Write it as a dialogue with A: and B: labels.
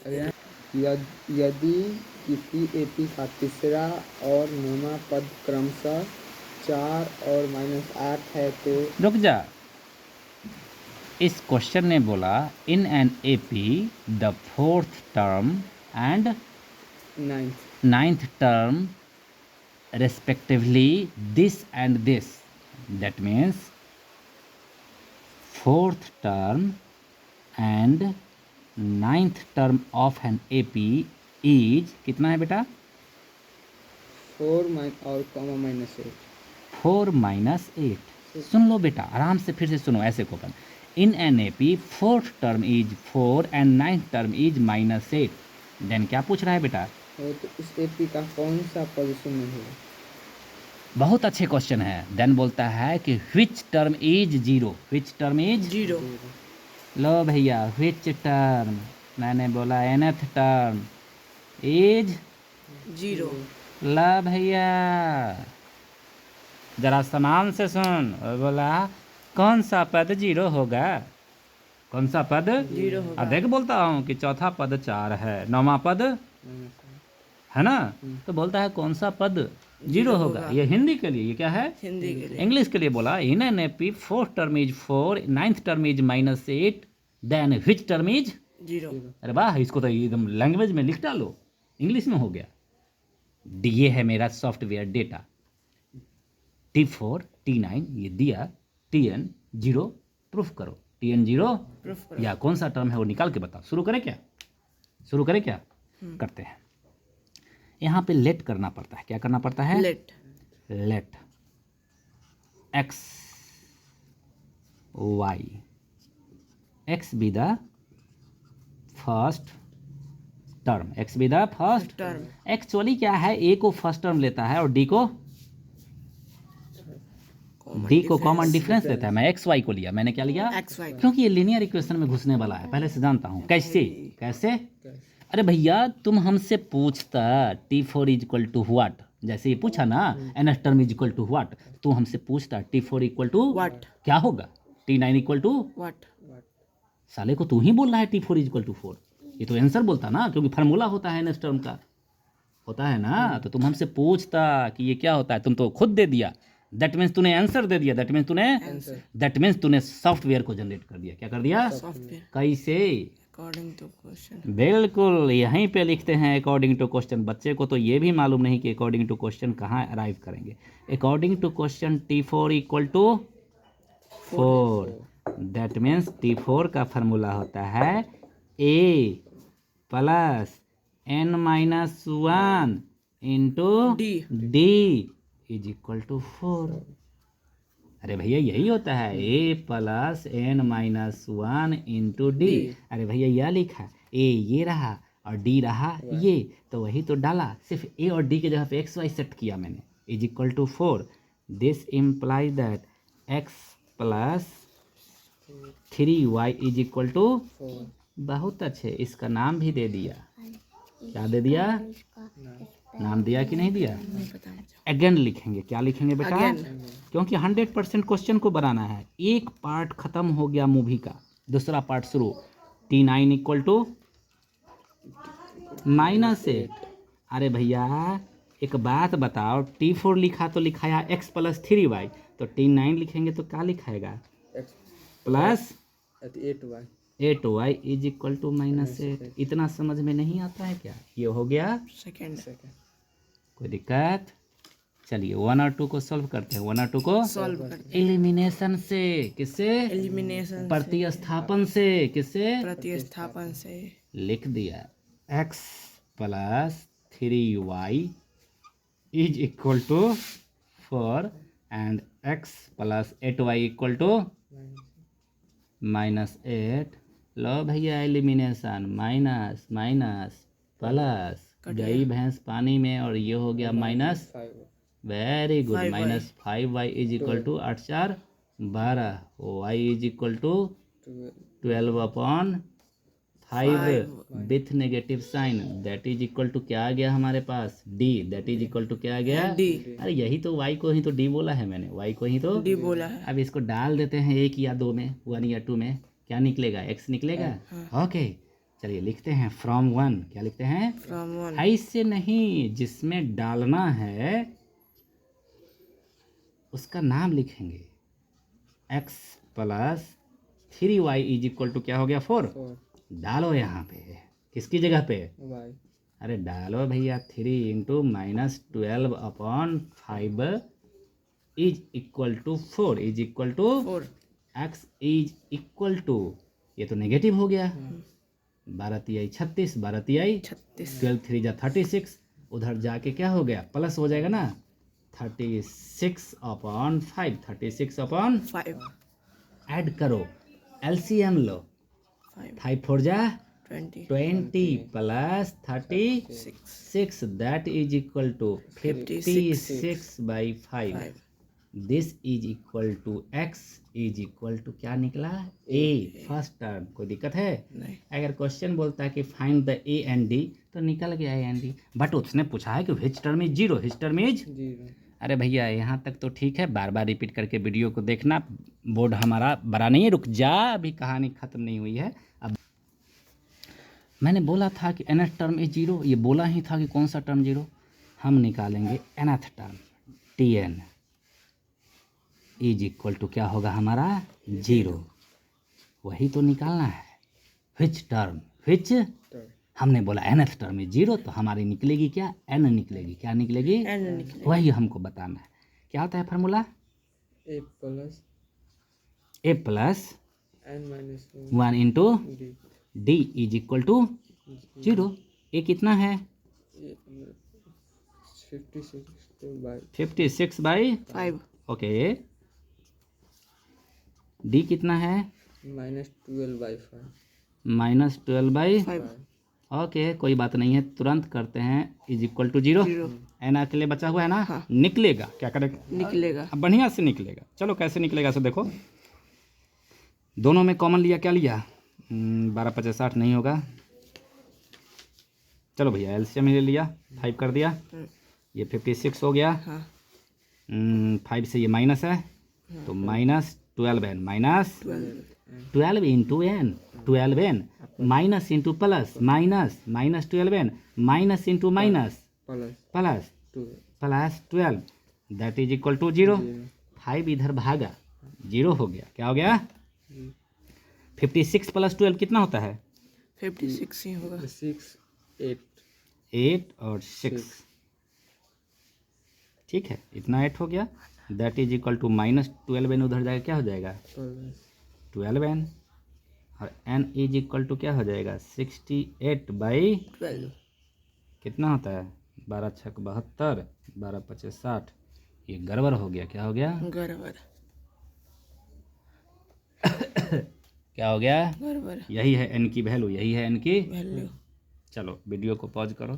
A: यदि किसी एपी का तीसरा और नौवां पद क्रमशः 4 और -8 है तो
B: रुक जा, इस क्वेश्चन ने बोला in an AP the fourth term and 9th term respectively this and this. That means fourth term and 9th term of an AP is कितना है बेटा?
A: 4 और -8।
B: 4 - 8। सुन लो बेटा, आराम से फिर से सुनो ऐसे question. In an A P fourth term is 4 and 9th term is -8। Then क्या पूछ रहा है बेटा?
A: तो इस एपी का कौन सा पद शून्य है?
B: बहुत अच्छे क्वेश्चन है। देन बोलता है कि which term is 0। Which term is
C: 0।
B: लो भैया, व्हिच टर्म, मैंने बोला nth टर्म इज
C: 0।
B: ला भैया जरा सामान से सुन। और बोला कौन सा पद 0 होगा? कौन सा पद
C: 0 होगा।
B: देख बोलता हूँ कि चौथा पद 4 है, नौवां पद है ना, तो बोलता है कौन सा पद 0 होगा। ये हिंदी के लिए, ये क्या है?
C: हिंदी के लिए।
B: इंग्लिश के लिए बोला in an AP fourth term is 4, 9th term is -8, then which term is
C: 0।
B: अरे वाह, इसको तो एकदम लैंग्वेज में लिख डालो, इंग्लिश में हो गया। ये है मेरा सॉफ्टवेयर डेटा, T4 T9 ये दिया, TN 0 प्रूफ करो, TN 0
C: प्रूफ करो।
B: या कौन सा टर्म है वो निकाल के बताओ। शुरू करें क्या? शुरू करें क्या? करते हैं। यहाँ पे लेट करना पड़ता है। क्या करना पड़ता है? Let x y x be the first term, x be the first
C: term.
B: Actually क्या है, a को फर्स्ट टर्म लेता है और d को कॉमन डिफरेंस लेता है। मैं एक्स वाई को लिया, मैंने क्या लिया?
C: XY।
B: क्योंकि ये लीनियर इक्वेशन में घुसने वाला है, पहले से जानता हूँ। कैसे कैसे? अरे भैया तुम हमसे पूछता T4 is equal to what, जैसे ये पूछा ना nth term is equal to what, तू हमसे पूछता T4 इक्वल टू
C: What?
B: क्या होगा? T9 equal to
C: what?
B: साले को तू ही बोल रहा है T4 इज इक्वल टू 4। ये तो आंसर बोलता ना, क्योंकि फार्मूला होता है nth टर्म का, होता है ना। तो तुम हमसे पूछता कि ये क्या होता है, तुम तो खुद दे दिया। दैट मीन्स तूने आंसर दे दिया, दैट मीन्स तूने सॉफ्टवेयर को जनरेट कर दिया। क्या कर दिया?
C: सॉफ्टवेयर।
B: कैसे?
C: According to question.
B: बिल्कुल, यहीं पे लिखते हैं अकॉर्डिंग टू क्वेश्चन। बच्चे को तो ये भी मालूम नहीं कि अकॉर्डिंग टू क्वेश्चन कहाँ अराइव करेंगे। According to question T4 equal to 4, that means T4 का फार्मूला होता है A plus n-1 into D is equal to 4। अरे भैया यही होता है, a plus n-1 into D। अरे भैया यह लिखा a ये रहा और D रहा ये, तो वही तो डाला, सिर्फ a और D के जगह पे x y सेट किया मैंने, is equal to 4। This implies that x plus 3y is equal to 4। बहुत अच्छे, इसका नाम भी दे दिया। क्या दे दिया? नाम दिया कि नहीं दिया? अगेन लिखेंगे। क्या लिखेंगे बेटा? क्योंकि 100% क्वेश्चन को बनाना है। एक पार्ट खत्म हो गया मूवी का, दूसरा पार्ट शुरू। T9 equal to -8। अरे भैया एक बात बताओ, T4 लिखा तो लिखाया x प्लस 3y, तो T9 लिखेंगे तो क्या लिखाएगा? Plus 8y is equal to -8। इतना समझ में नहीं आता है क्या? ये हो गया
C: सेकंड।
B: कोई दिक्कत? चलिए 1 और 2 को सॉल्व करते हैं। 1 और 2 को
C: सॉल्व करते
B: एलिमिनेशन से। किससे?
C: एलिमिनेशन।
B: प्रतिस्थापन से। किससे?
C: प्रतिस्थापन से।
B: लिख दिया x plus 3y is equal to 4 and x plus 8y equal to -8। लो भैया एलिमिनेशन, माइनस माइनस प्लस, गई भैंस पानी में और ये हो गया minus. Very good, -5y is equal to 8 4 12, y is equal to 12/5 with negative sign, that is equal to क्या आ गया हमारे पास? d। That is equal to क्या आ गया?
C: d।
B: अरे यही तो y को ही तो d बोला है मैंने, y को ही तो
C: d बोला है।
B: अब इसको डाल देते हैं 1 या 2 में, 1 या 2 में, क्या निकलेगा? x निकलेगा। ओके, चलिए लिखते हैं फ्रॉम वन, क्या लिखते हैं?
C: From 1.
B: ऐसे नहीं, जिसमें डालना है उसका नाम लिखेंगे। x plus 3y is equal to क्या हो गया? 4।
A: 4
B: डालो यहाँ पे, किसकी जगह पे?
A: y
B: अरे डालो भैया, 3 into minus 12 upon 5 is equal to 4 is equal to
C: 4.
B: x is equal to, ये तो नेगेटिव हो गया, 12 तिहाई 36, 12 तिहाई
C: 36.
B: 12 3 जा 36, उधर जाके क्या हो गया? प्लस हो जाएगा ना, 36 अपॉन 5, 36 अपॉन
C: 5.
B: ऐड करो, एलसीएम लो,
C: 5.
B: 5 4 जा
C: 20.
B: 20 plus 36, that is equal to 56 by 5।
C: 5.
B: This is equal to x is equal to क्या निकला? a, first term. कोई दिक्कत है?
C: नहीं.
B: अगर क्वेश्चन बोलता है कि find the a and d, तो निकल गया a एंड d, बट उसने पूछा है कि which term is zero, hitch term is
A: 0
B: अरे भैया यहाँ तक तो ठीक है, बार बार रिपीट करके वीडियो को देखना, बोर्ड हमारा बड़ा नहीं है, रुक जा, अभी कहानी खत्म नहीं हुई है। अब मैंने बोला था कि nth टर्म इज जीरो, ये बोला ही था कि कौन सा टर्म जीरो, हम निकालेंगे nth term, tn is equal to क्या होगा हमारा? 0। वही तो निकालना है, विच टर्म, विच, हमने बोला nth टर्म इज 0, तो हमारी निकलेगी क्या? n निकलेगी, क्या निकलेगी?
C: N निकले.
B: वही हमको बताना है। क्या होता है formula?
A: a plus
B: a plus
A: n minus
B: 1 into
A: d
B: d is equal to 0। a कितना है? 56 बाई
C: 5.
B: ओके। d कितना है?
A: Minus 12 by 5
B: minus 12 by
C: 5.
B: Okay, कोई बात नहीं है, तुरंत करते हैं, इज इक्वल टू 0। एन अकेले बचा हुआ है ना?
C: हाँ.
B: निकलेगा, क्या करेगा?
C: निकलेगा.
B: अब बढ़िया से निकलेगा। चलो कैसे निकलेगा सो देखो, दोनों में कॉमन लिया, क्या लिया? 12 50 60 नहीं होगा, चलो भैया एलसीएम ले लिया, 5 कर दिया, ये 56 हो गया।
C: हाँ.
B: 5 से ये माइनस है, तो minus 12n, minus 12 into n, 12n minus into plus, minus minus 12n minus into minus
A: plus
B: plus
A: 2
B: plus 12, that is equal to 0। 5 इधर भागा, 0 हो गया, क्या हो गया? 56 प्लस 12 कितना होता है?
C: 56 ही होगा.
A: 6 8
B: 8 और 6, ठीक है, इतना 8 हो गया, that is equal to minus 12n, उधर जाएगा क्या हो जाएगा?
A: प्लस
B: 12n, और n इज इक्वल टू क्या हो जाएगा? 68 बाई
C: 12.
B: कितना होता है? 12 छक 72, 12 पचे 60, ये गड़बड़ हो गया, क्या हो गया?
C: गड़बड़.
B: क्या हो गया?
C: गड़बड़.
B: यही है n की वैल्यू, यही है n की।
C: वैल्यू.
B: चलो वीडियो को पॉज करो।